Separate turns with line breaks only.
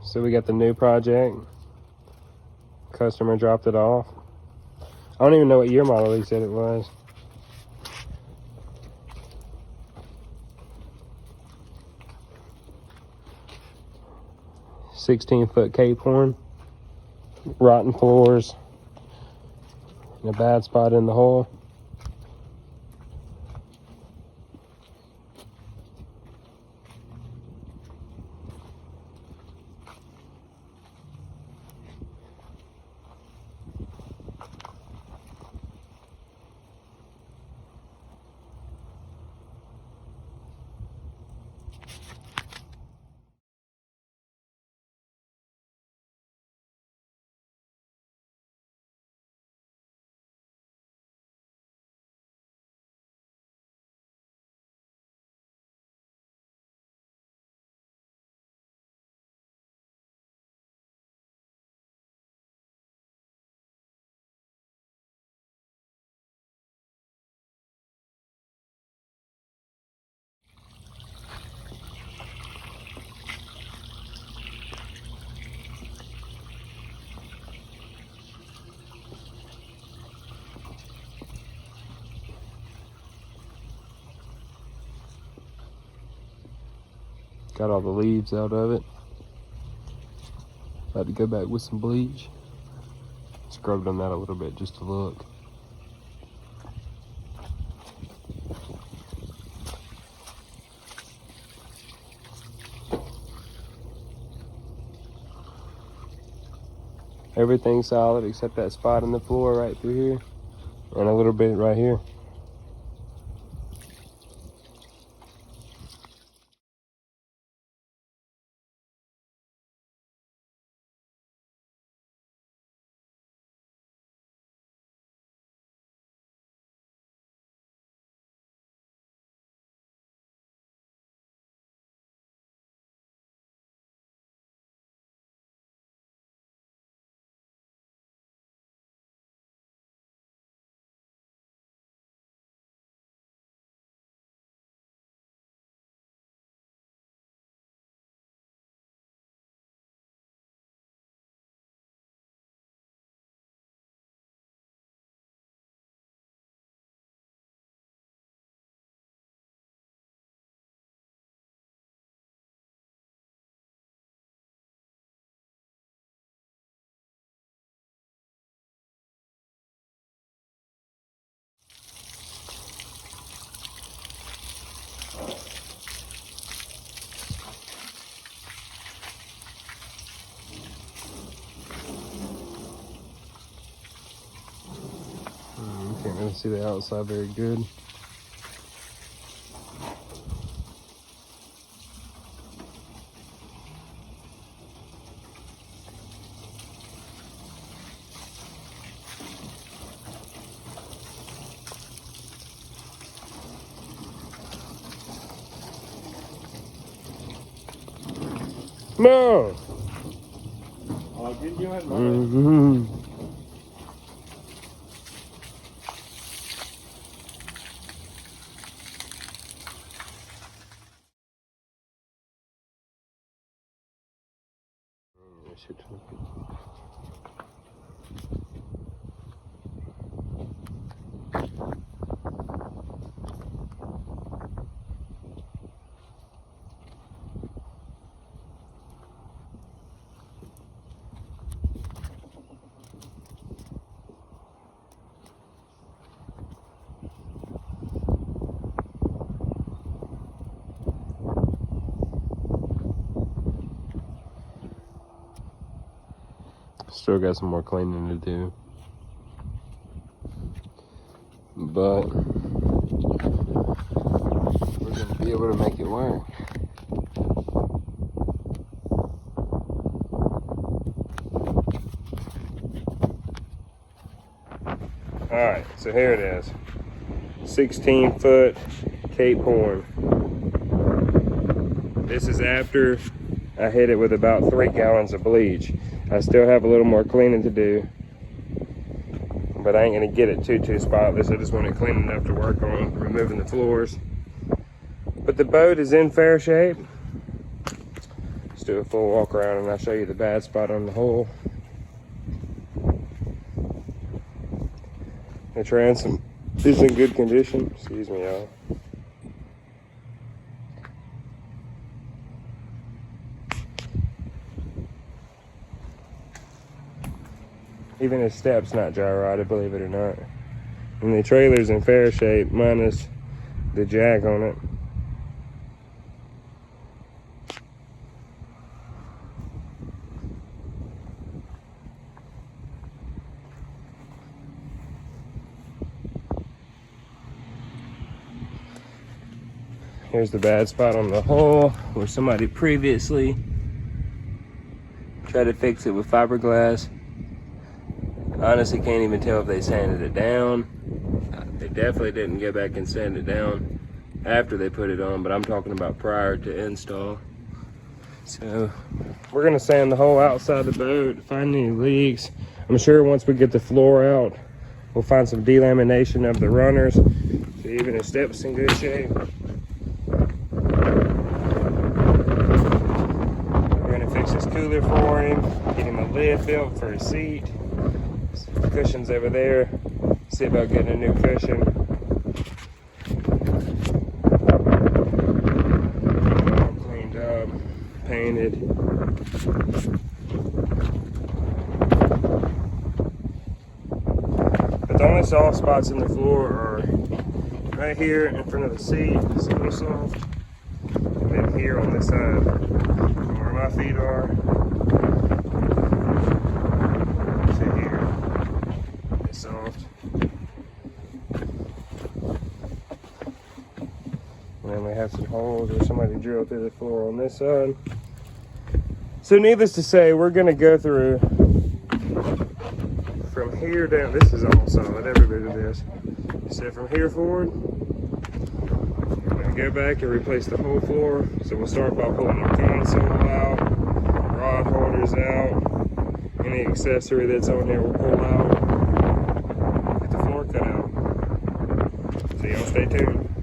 So we got the new project. Customer dropped it off. I don't even know what year model he said it was. "16-foot cape horn, rotten floors, and a bad spot in the hull." Got all the leaves out of it. About to go back with some bleach. Scrubbed on that a little bit just to look. Everything's solid except that spot in the floor right through here and a little bit right here. You can't really see the outside very good. No! Mm-hmm. Still got some more cleaning to do, but we're gonna be able to make it work. All right, so here it is. 16-foot Cape Horn. This is after I hit it with about 3 gallons of bleach. I still have a little more cleaning to do, but I ain't gonna get it too spotless. I just want it clean enough to work on removing the floors. But the boat is in fair shape. do a full walk around and I'll show you the bad spot on the hole. The transom is in good condition. Excuse me, y'all. Even his step's not gyro rotted, believe it or not. And the trailer's in fair shape, minus the jack on it. Here's the bad spot on the hole where somebody previously tried to fix it with fiberglass. Honestly, can't even tell if they sanded it down. They definitely didn't go back and sand it down after they put it on, but I'm talking about prior to install. So we're gonna sand the whole outside the boat, find any leaks. I'm sure once we get the floor out, we'll find some delamination of the runners. So even his step's in good shape. Fix his cooler for him, get him a lid built for his seat. The cushion's over there. See about getting a new cushion. All cleaned up, painted. But the only soft spots in the floor are right here in front of the seat. It's a little soft. And then here on this side, where my feet are, to here, it's soft. And then we have some holes where somebody drilled through the floor on this side. So needless to say, we're gonna go through from here down. This is all solid, every bit of this. So from here forward, go back and replace the whole floor. So we'll start by pulling the console out, rod holders out, any accessory that's on here we'll pull out, get the floor cut out. So y'all stay tuned.